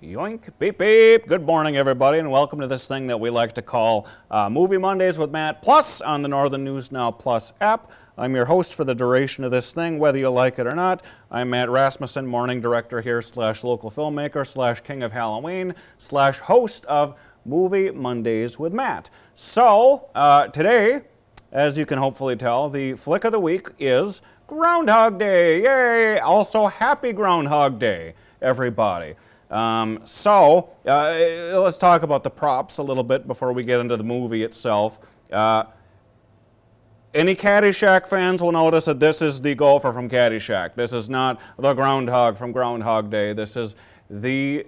Yoink, beep, beep. Good morning, everybody, and welcome to this thing that we like to call Movie Mondays with Matt Plus on the Northern News Now Plus app. I'm your host for the duration of this thing, whether you like it or not. I'm Matt Rasmussen, morning director here, / local filmmaker, / king of Halloween, / host of Movie Mondays with Matt. So, today, as you can hopefully tell, the flick of the week is Groundhog Day. Yay! Also, happy Groundhog Day, everybody. Let's talk about the props a little bit before we get into the movie itself. Any Caddyshack fans will notice that this is the gopher from Caddyshack. This is not the groundhog from Groundhog Day. This is I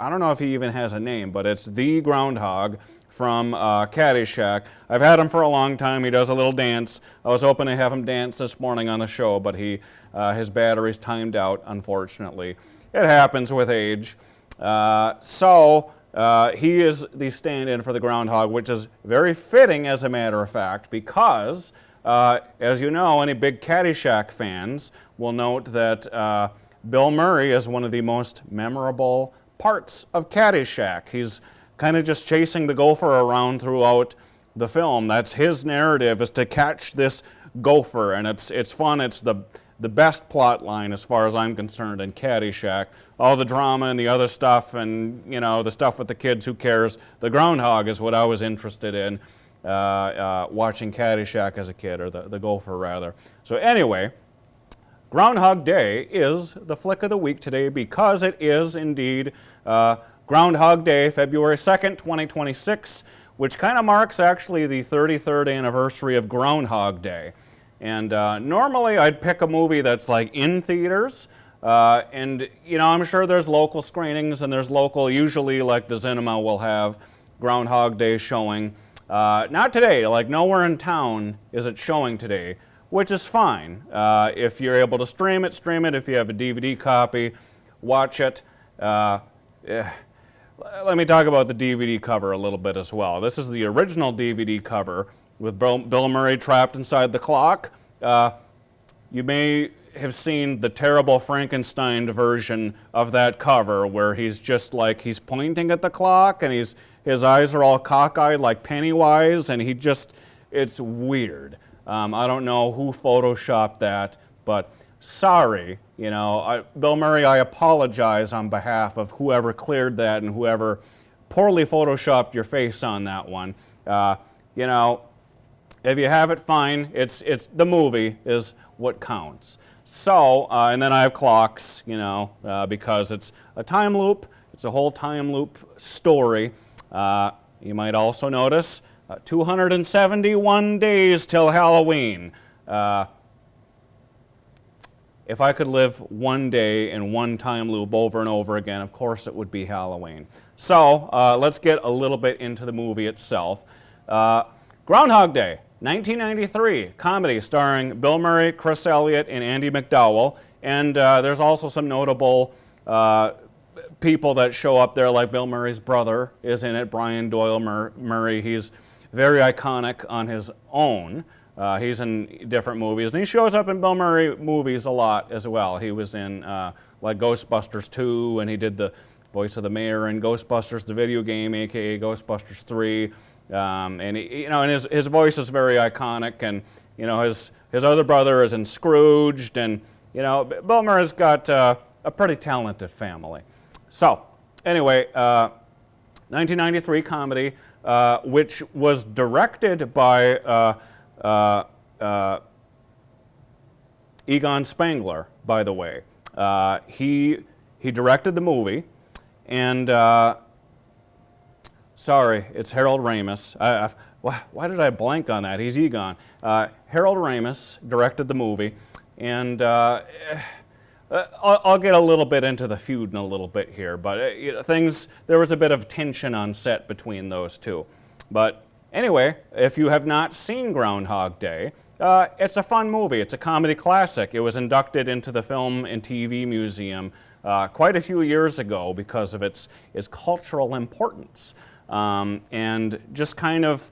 don't know if he even has a name, but it's the groundhog from Caddyshack. I've had him for a long time. He does a little dance. I was hoping to have him dance this morning on the show, but his battery's timed out, unfortunately. It happens with age. He is the stand-in for the groundhog, which is very fitting, as a matter of fact, because, as you know, any big Caddyshack fans will note that Bill Murray is one of the most memorable parts of Caddyshack. He's kind of just chasing the gopher around throughout the film. That's his narrative, is to catch this gopher, and it's fun. It's the best plot line, as far as I'm concerned, in Caddyshack. All the drama and the other stuff, and the stuff with the kids, who cares? The groundhog is what I was interested in watching Caddyshack as a kid, or the gopher rather. So anyway, Groundhog Day is the flick of the week today, because it is indeed Groundhog Day, February 2nd, 2026, which kind of marks actually the 33rd anniversary of Groundhog Day. And normally I'd pick a movie that's like in theaters, and I'm sure there's local screenings, and there's local, usually like the Cinema will have Groundhog Day showing. Not today, like nowhere in town is it showing today, which is fine. If you're able to stream it, stream it. If you have a DVD copy, watch it. Let me talk about the DVD cover a little bit as well. This is the original DVD cover with Bill Murray trapped inside the clock. You may have seen the terrible Frankenstein version of that cover, where he's just like, he's pointing at the clock, and his eyes are all cockeyed like Pennywise, and it's weird. I don't know who photoshopped that, but sorry, Bill Murray, I apologize on behalf of whoever cleared that and whoever poorly photoshopped your face on that one. If you have it, fine. It's the movie is what counts. So, and then I have clocks, because it's a time loop. It's a whole time loop story. You might also notice 271 days till Halloween. If I could live one day in one time loop over and over again, of course it would be Halloween. So let's get a little bit into the movie itself. Groundhog Day, 1993, comedy starring Bill Murray, Chris Elliott, and Andy McDowell. And there's also some notable people that show up there, like Bill Murray's brother is in it, Brian Doyle Murray. He's very iconic on his own. He's in different movies, and he shows up in Bill Murray movies a lot as well. He was in like Ghostbusters 2, and he did the voice of the mayor in Ghostbusters, the video game, aka Ghostbusters 3. And and his voice is very iconic, and his other brother is in Scrooged, and Bill Murray's got a pretty talented family. So anyway, 1993 comedy, which was directed by Egon Spengler, by the way. He directed the movie, and sorry, it's Harold Ramis. Why did I blank on that? He's Egon. Harold Ramis directed the movie, and I'll get a little bit into the feud in a little bit here, but there was a bit of tension on set between those two. But anyway, if you have not seen Groundhog Day, it's a fun movie. It's a comedy classic. It was inducted into the Film and TV Museum quite a few years ago because of its cultural importance. And just kind of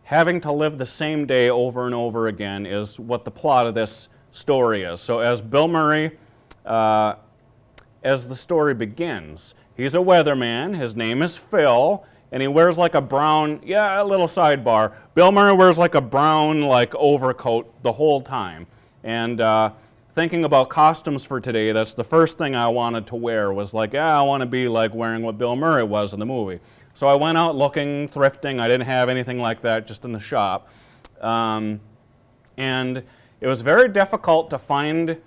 having to live the same day over and over again is what the plot of this story is. So as Bill Murray as the story begins. He's a weatherman. His name is Phil, and he wears like a brown, a little sidebar. Bill Murray wears like a brown overcoat the whole time. And thinking about costumes for today, that's the first thing I wanted to wear was I want to be wearing what Bill Murray was in the movie. So I went out looking, thrifting. I didn't have anything like that, just in the shop. And it was very difficult to find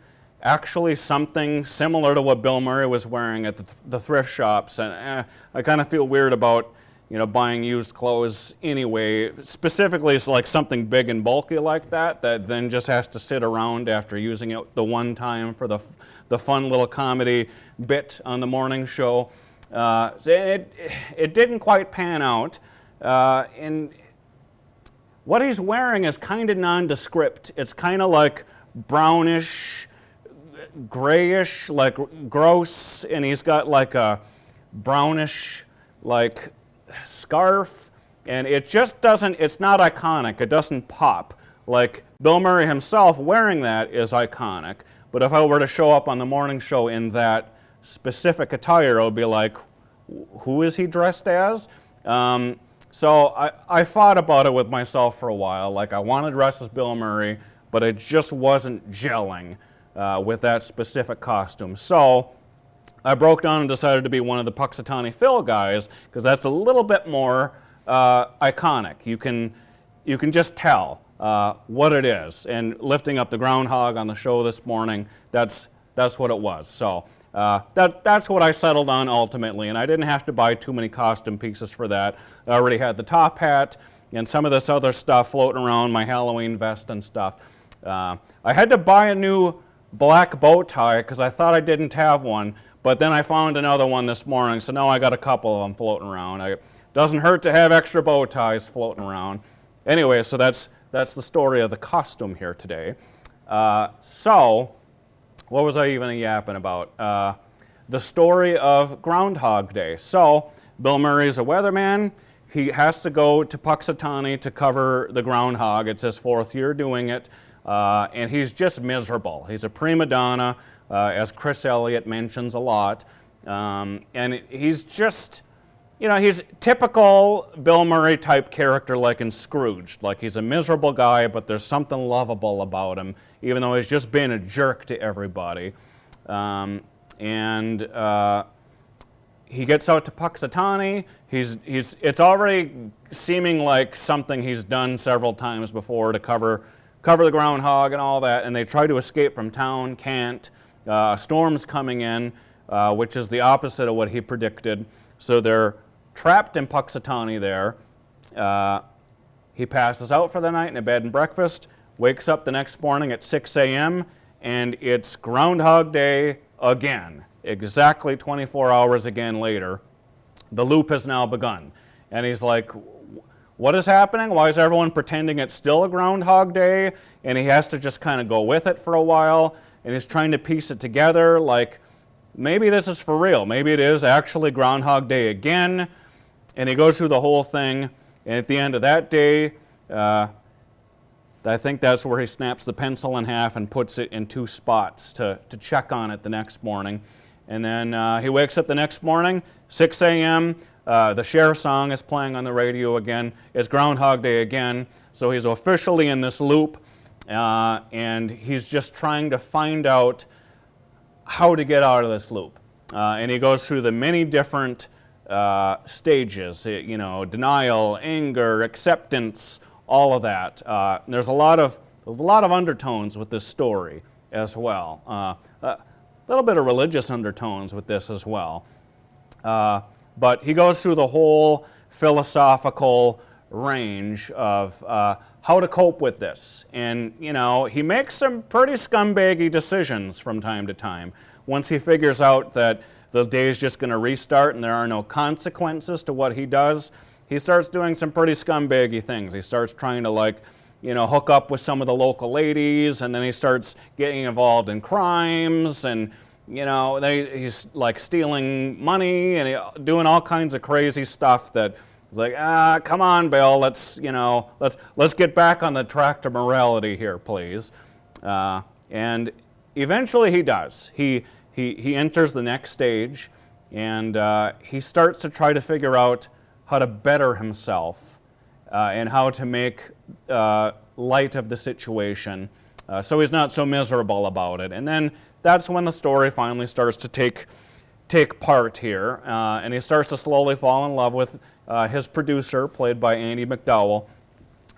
actually something similar to what Bill Murray was wearing at the thrift shops. And I kind of feel weird about buying used clothes anyway. Specifically, it's something big and bulky like that then just has to sit around after using it the one time for the fun little comedy bit on the morning show. So it didn't quite pan out. And what he's wearing is kind of nondescript. It's kind of like brownish, grayish, gross, and he's got a brownish scarf, and it just doesn't, it's not iconic. It doesn't pop. Bill Murray himself wearing that is iconic, but if I were to show up on the morning show in that specific attire, I would be who is he dressed as? So I thought about it with myself for a while. I want to dress as Bill Murray, but it just wasn't gelling with that specific costume. So I broke down and decided to be one of the Puxatawny Phil guys, because that's a little bit more iconic. You can just tell what it is. And lifting up the Groundhog on the show this morning, that's what it was. So that's what I settled on ultimately, and I didn't have to buy too many costume pieces for that. I already had the top hat and some of this other stuff floating around, my Halloween vest and stuff. I had to buy a new black bow tie because I thought I didn't have one, but then I found another one this morning, so now I got a couple of them floating around. It doesn't hurt to have extra bow ties floating around. Anyway, so that's the story of the costume here today. So, what was I even yapping about? The story of Groundhog Day. So, Bill Murray's a weatherman. He has to go to Puxatawny to cover the groundhog. It's his fourth year doing it, and he's just miserable. He's a prima donna, as Chris Elliott mentions a lot, and he's just, he's typical Bill Murray type character like in Scrooge. He's a miserable guy, but there's something lovable about him, even though he's just been a jerk to everybody. He gets out to Puxatawny. It's already seeming like something he's done several times before to cover the groundhog and all that, and they try to escape from town, can't. Storm's coming in, which is the opposite of what he predicted. So they're trapped in Puxatawny there. He passes out for the night in a bed and breakfast, wakes up the next morning at 6 a.m., and it's Groundhog Day again. Exactly 24 hours again later. The loop has now begun. And he's like, what is happening? Why is everyone pretending it's still a Groundhog Day? And he has to just kind of go with it for a while. And he's trying to piece it together, maybe this is for real. Maybe it is actually Groundhog Day again. And he goes through the whole thing. And at the end of that day, I think that's where he snaps the pencil in half and puts it in two spots to check on it the next morning. And then he wakes up the next morning, 6 a.m., the Cher song is playing on the radio again. It's Groundhog Day again. So he's officially in this loop, and he's just trying to find out how to get out of this loop. And he goes through the many different stages, denial, anger, acceptance, all of that. There's a lot of undertones with this story as well. A little bit of religious undertones with this as well. But he goes through the whole philosophical range of how to cope with this. And, he makes some pretty scumbaggy decisions from time to time. Once he figures out that the day is just going to restart and there are no consequences to what he does, he starts doing some pretty scumbaggy things. He starts trying to hook up with some of the local ladies, and then he starts getting involved in crimes, and he's stealing money and doing all kinds of crazy stuff that is come on, Bill, let's get back on the track to morality here, please. And eventually he does. He he enters the next stage, and he starts to try to figure out how to better himself and how to make light of the situation so he's not so miserable about it. And then that's when the story finally starts to take part here, and he starts to slowly fall in love with his producer, played by Andie MacDowell.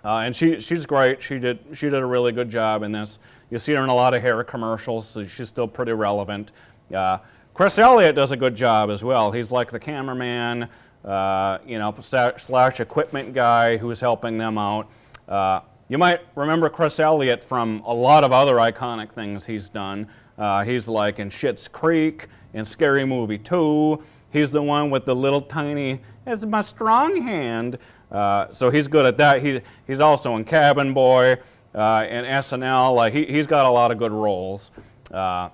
And she's great. She did a really good job in this. You see her in a lot of hair commercials, so she's still pretty relevant. Chris Elliott does a good job as well. He's like the cameraman, slash equipment guy who's helping them out. You might remember Chris Elliott from a lot of other iconic things he's done. He's like in Schitt's Creek, in Scary Movie 2. He's the one with the little tiny, "It's my strong hand." So he's good at that. He's also in Cabin Boy, in SNL. He's got a lot of good roles. Yeah,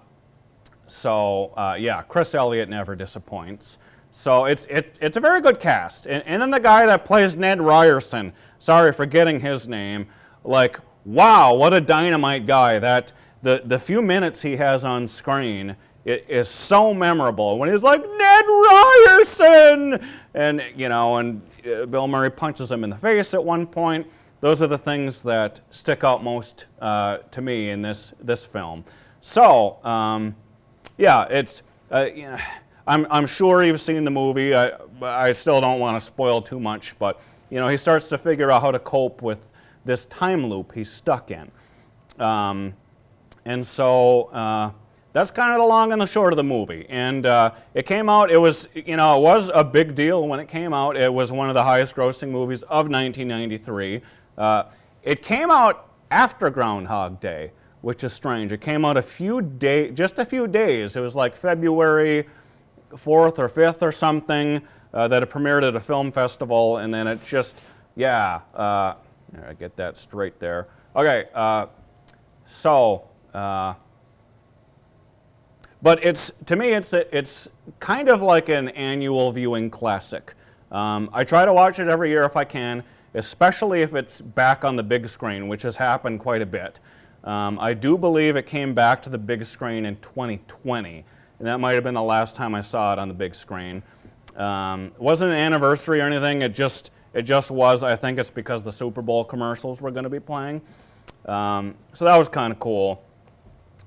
Chris Elliott never disappoints. So it's a very good cast. And then the guy that plays Ned Ryerson, sorry for getting his name, like, wow, what a dynamite guy. That the few minutes he has on screen, it is so memorable when he's like, "Ned Ryerson!" And, Bill Murray punches him in the face at one point. Those are the things that stick out most to me in this film. So, yeah, it's, I'm sure you've seen the movie. I still don't want to spoil too much, but, he starts to figure out how to cope with this time loop he's stuck in. And so that's kind of the long and the short of the movie. And it came out, it was a big deal when it came out. It was one of the highest grossing movies of 1993. It came out after Groundhog Day, which is strange. It came out just a few days. It was like February 4th or 5th or something that it premiered at a film festival, and then it just, I get that straight there. Okay, but to me, it's kind of like an annual viewing classic. I try to watch it every year if I can, especially if it's back on the big screen, which has happened quite a bit. I do believe it came back to the big screen in 2020, and that might have been the last time I saw it on the big screen. It wasn't an anniversary or anything. It just was. I think it's because the Super Bowl commercials were going to be playing. So that was kind of cool.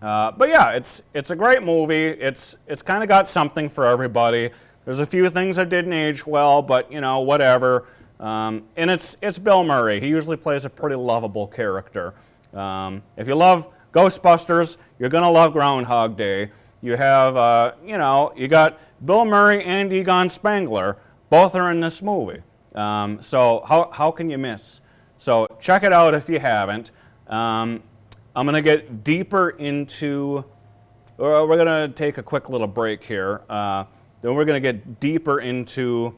But yeah, it's a great movie. It's kind of got something for everybody. There's a few things that didn't age well, but whatever. And it's Bill Murray. He usually plays a pretty lovable character. If you love Ghostbusters, you're gonna love Groundhog Day. You have you got Bill Murray and Egon Spengler. Both are in this movie. So how can you miss? So check it out if you haven't. I'm going to get deeper into, or we're going to take a quick little break here. Then we're going to get deeper into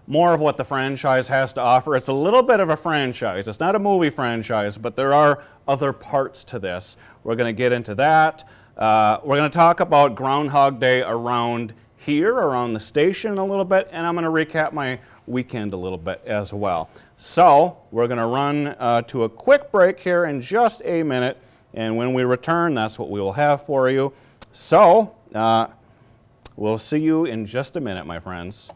more of what the franchise has to offer. It's a little bit of a franchise. It's not a movie franchise, but there are other parts to this. We're going to get into that. We're going to talk about Groundhog Day around here, around the station a little bit, and I'm going to recap my weekend a little bit as well. So we're going to run to a quick break here in just a minute, and when we return, that's what we will have for you. So we'll see you in just a minute, my friends.